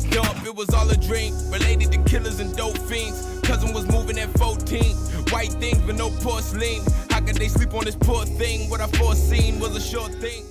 skunked up, it was all a dream. Related to killers and dope fiends. Cousin was moving at 14. White things but no porcelain. How could they sleep on this poor thing? What I foreseen was a sure thing.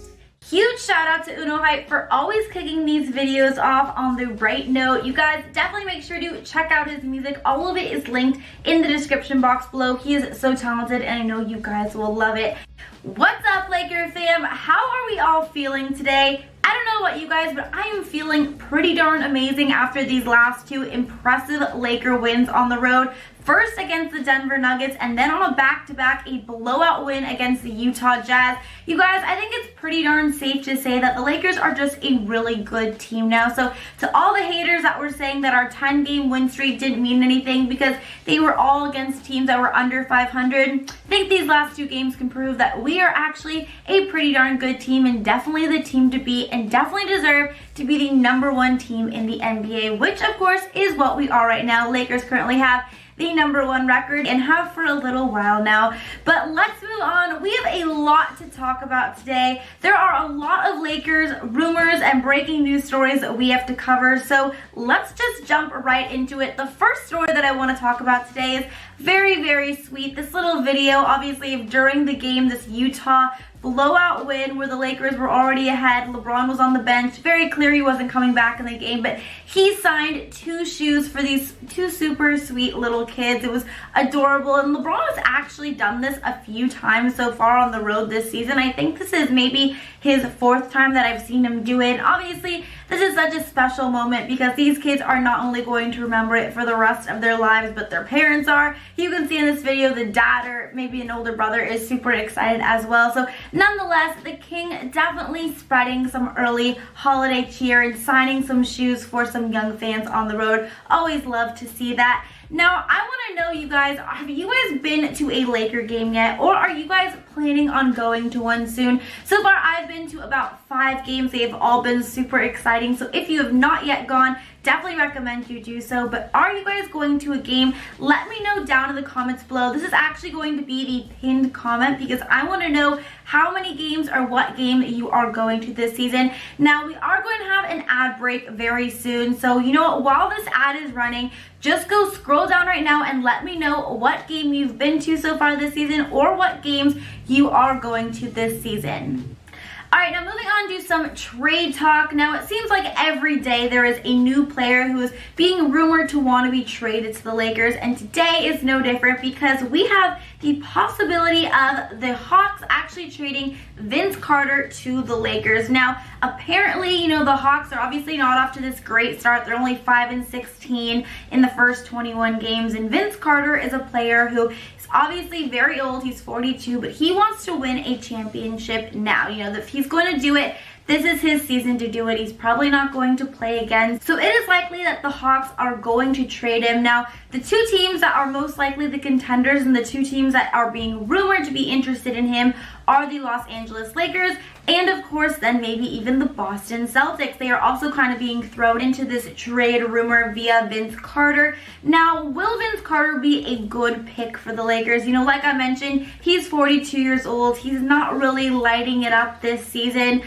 Huge shout out to Uno Hype for always kicking these videos off on the right note. You guys definitely make sure to check out his music. All of it is linked in the description box below. He is so talented and I know you guys will love it. What's up, Laker fam? How are we all feeling today? I don't know about you guys, but I am feeling pretty darn amazing after these last two impressive Laker wins on the road. First against the Denver Nuggets, and then on a back-to-back, a blowout win against the Utah Jazz. You guys, I think it's pretty darn safe to say that the Lakers are just a really good team now. So to all the haters that were saying that our 10-game win streak didn't mean anything because they were all against teams that were under 500, I think these last two games can prove that we are actually a pretty darn good team and definitely the team to beat and definitely deserve to be the #1 team in the NBA, which of course is what we are right now. Lakers currently have the #1 record and have for a little while now. But let's move on. We have a lot to talk about today. There are a lot of Lakers rumors and breaking news stories that we have to cover. So let's just jump right into it. The first story that I want to talk about today is very, very sweet. This little video, obviously, of during the game, this Utah blowout win where the Lakers were already ahead. LeBron was on the bench. Very clear he wasn't coming back in the game, but he signed 2 shoes for these 2 super sweet little kids. It was adorable, and LeBron has actually done this a few times so far on the road this season. I think this is maybe his 4th time that I've seen him do it. And obviously, this is such a special moment because these kids are not only going to remember it for the rest of their lives, but their parents are. You can see in this video the dad or maybe an older brother is super excited as well. So nonetheless, the King definitely spreading some early holiday cheer and signing some shoes for some young fans on the road. Always love to see that. Now, I want to know, you guys, have you guys been to a Laker game yet? Or are you guys planning on going to one soon? So far, I've been to about 5 games. They have all been super exciting. So if you have not yet gone, definitely recommend you do so. But are you guys going to a game? Let me know down in the comments below. This is actually going to be the pinned comment because I want to know how many games or what game you are going to this season. Now, we are going to have an ad break very soon. So, you know what? While this ad is running, just go scroll down right now and let me know what game you've been to so far this season or what games you are going to this season. Alright, now moving on to some trade talk. Now, it seems like every day there is a new player who is being rumored to want to be traded to the Lakers, and today is no different because we have the possibility of the Hawks actually trading Vince Carter to the Lakers. Now, apparently, you know, the Hawks are obviously not off to this great start. They're only 5-16 in the first 21 games, and Vince Carter is a player who is obviously very old. He's 42, but he wants to win a championship now. You know, if he's going to do it, this is his season to do it. He's probably not going to play again. So it is likely that the Hawks are going to trade him. Now, the 2 teams that are most likely the contenders and the 2 teams that are being rumored to be interested in him are the Los Angeles Lakers and, of course, then maybe even the Boston Celtics. They are also kind of being thrown into this trade rumor via Vince Carter. Now, will Vince Carter be a good pick for the Lakers? You know, like I mentioned, he's 42 years old. He's not really lighting it up this season.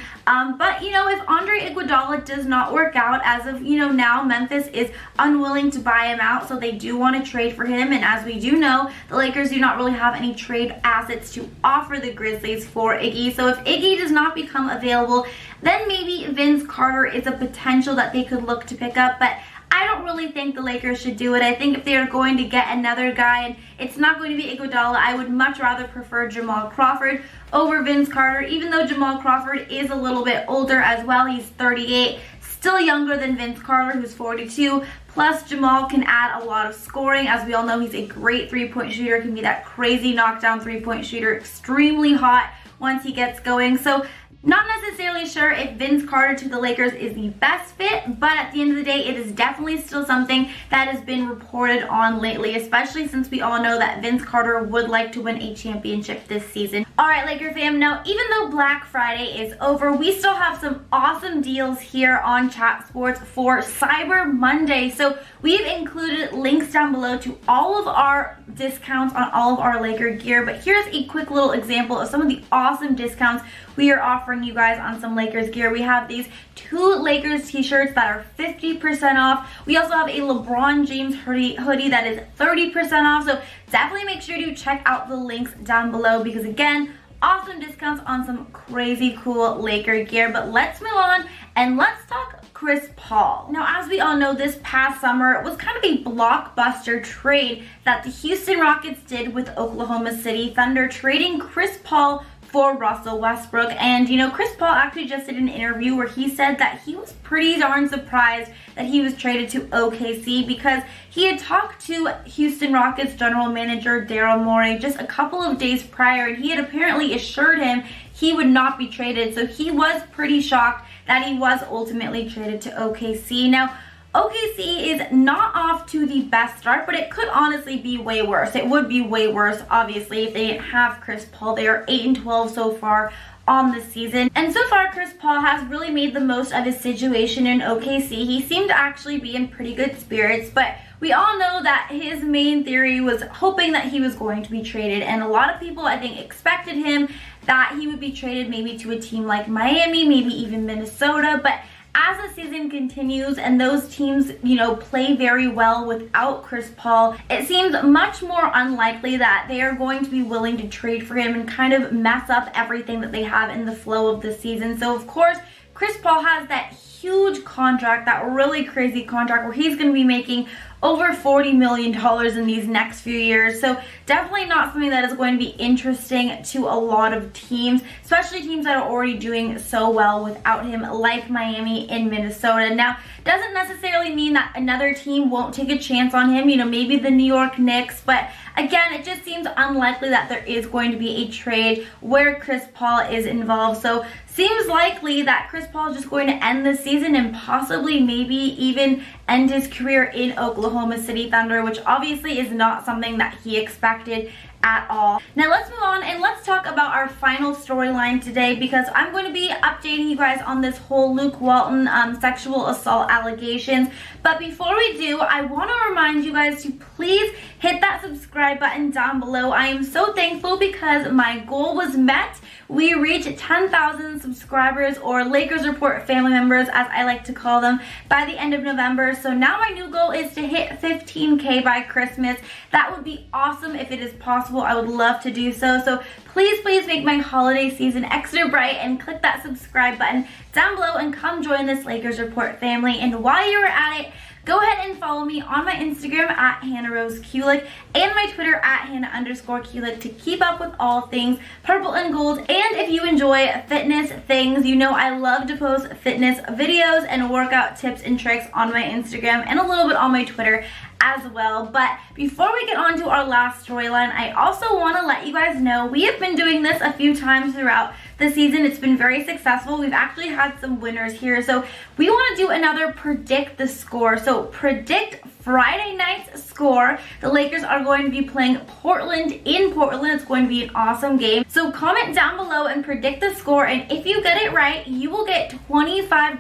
But, you know, if Andre Iguodala does not work out, as of, you know, now, Memphis is unwilling to buy him out, so they do want to trade for him. And as we do know, the Lakers do not really have any trade assets to offer the Grizzlies for Iggy. So if Iggy does not become available, then maybe Vince Carter is a potential that they could look to pick up. But I don't really think the Lakers should do it. I think if they are going to get another guy, and it's not going to be Iguodala, I would much rather prefer Jamal Crawford over Vince Carter, even though Jamal Crawford is a little bit older as well. He's 38, still younger than Vince Carter, who's 42. Plus, Jamal can add a lot of scoring. As we all know, he's a great 3-point shooter, can be that crazy knockdown 3-point shooter, extremely hot once he gets going. So not necessarily sure if Vince Carter to the Lakers is the best fit, but at the end of the day, it is definitely still something that has been reported on lately, especially since we all know that Vince Carter would like to win a championship this season. Alright, Laker fam, now even though Black Friday is over, we still have some awesome deals here on Chat Sports for Cyber Monday. So we've included links down below to all of our discounts on all of our Laker gear, but here's a quick little example of some of the awesome discounts we are offering offering you guys on some Lakers gear. We have these 2 Lakers t-shirts that are 50% off. We also have a LeBron James hoodie that is 30% off. So definitely make sure to check out the links down below because again, awesome discounts on some crazy cool Laker gear. But let's move on and let's talk Chris Paul. Now, as we all know, this past summer was kind of a blockbuster trade that the Houston Rockets did with Oklahoma City Thunder, trading Chris Paul for Russell Westbrook. And you know, Chris Paul actually just did an interview where he said that he was pretty darn surprised that he was traded to OKC because he had talked to Houston Rockets general manager Daryl Morey just a couple of days prior, and he had apparently assured him he would not be traded. So he was pretty shocked that he was ultimately traded to OKC. Now, OKC is not off to the best start, but it could honestly be way worse. It would be way worse, obviously, if they didn't have Chris Paul. They are 8-12 so far on the season. And so far, Chris Paul has really made the most of his situation in OKC. He seemed to actually be in pretty good spirits, but we all know that his main theory was hoping that he was going to be traded. And a lot of people, I think, expected him that he would be traded maybe to a team like Miami, maybe even Minnesota. But as the season continues and those teams, you know, play very well without Chris Paul, it seems much more unlikely that they are going to be willing to trade for him and kind of mess up everything that they have in the flow of the season. So of course, Chris Paul has that huge contract, that really crazy contract where he's going to be making over $40 million in these next few years. So definitely not something that is going to be interesting to a lot of teams, especially teams that are already doing so well without him, like Miami and Minnesota. Now, doesn't necessarily mean that another team won't take a chance on him, you know, maybe the New York Knicks, but again, it just seems unlikely that there is going to be a trade where Chris Paul is involved. So seems likely that Chris Paul is just going to end the season and possibly maybe even end his career in Oklahoma City Thunder, which obviously is not something that he expected at all. Now let's move on and let's talk about our final storyline today, because I'm going to be updating you guys on this whole Luke Walton sexual assault allegations. But before we do, I want to remind you guys to please hit that subscribe button down below. I am so thankful because my goal was met. We reached 10,000 subscribers, or Lakers Report family members as I like to call them, by the end of November. So now my new goal is to hit 15K by Christmas. That would be awesome if it is possible. I would love to do so. So please make my holiday season extra bright and click that subscribe button down below and come join this Lakers Report family. And while you're at it, go ahead and follow me on my Instagram at Hannah Rose Kulik and my Twitter at Hannah_Kulik to keep up with all things purple and gold. And if you enjoy fitness things, you know I love to post fitness videos and workout tips and tricks on my Instagram and a little bit on my Twitter as well. But before we get on to our last storyline, I also want to let you guys know we have been doing this a few times throughout the season. It's been very successful. We've actually had some winners here. So we want to do another predict the score. So predict Friday night's score. The Lakers are going to be playing Portland in Portland. It's going to be an awesome game. So comment down below and predict the score. And if you get it right, you will get $25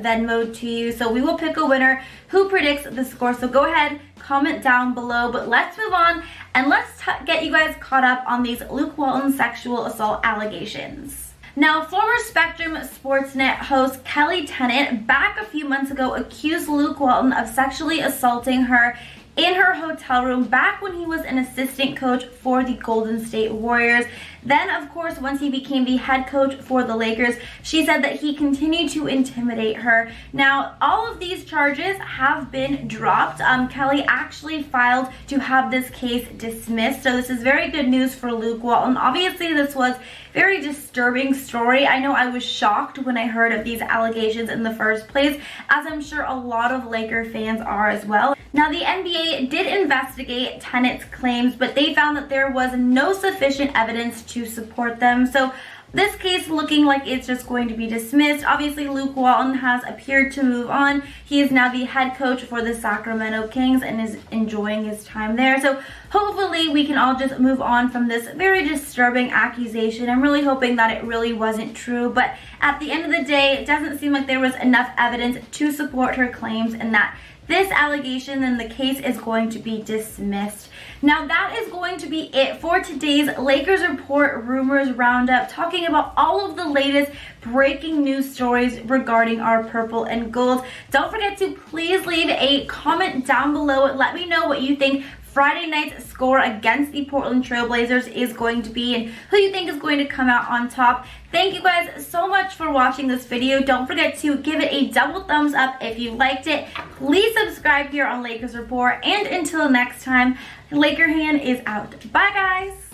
Venmo to you. So we will pick a winner who predicts the score. So go ahead, comment down below. But let's move on and let's get you guys caught up on these Luke Walton sexual assault allegations. Now, former Spectrum Sportsnet host Kelly Tennant back a few months ago accused Luke Walton of sexually assaulting her in her hotel room back when he was an assistant coach for the Golden State Warriors. Then, of course, once he became the head coach for the Lakers, she said that he continued to intimidate her. Now, all of these charges have been dropped. Kelly actually filed to have this case dismissed. So this is very good news for Luke Walton. Obviously, this was a very disturbing story. I know I was shocked when I heard of these allegations in the first place, as I'm sure a lot of Laker fans are as well. Now, the NBA did investigate Tennant's claims, but they found that there was no sufficient evidence to support them. So this case looking like it's just going to be dismissed. Obviously, Luke Walton has appeared to move on. He is now the head coach for the Sacramento Kings and is enjoying his time there. So hopefully we can all just move on from this very disturbing accusation. I'm really hoping that it really wasn't true, but at the end of the day, it doesn't seem like there was enough evidence to support her claims and that this allegation, then the case is going to be dismissed. Now that is going to be it for today's Lakers Report Rumors Roundup, talking about all of the latest breaking news stories regarding our purple and gold. Don't forget to please leave a comment down below. Let me know what you think Friday night's score against the Portland Trail Blazers is going to be and who you think is going to come out on top. Thank you guys so much for watching this video. Don't forget to give it a double thumbs up if you liked it. Please subscribe here on Lakers Report, and until next time, Laker Hand is out. Bye guys!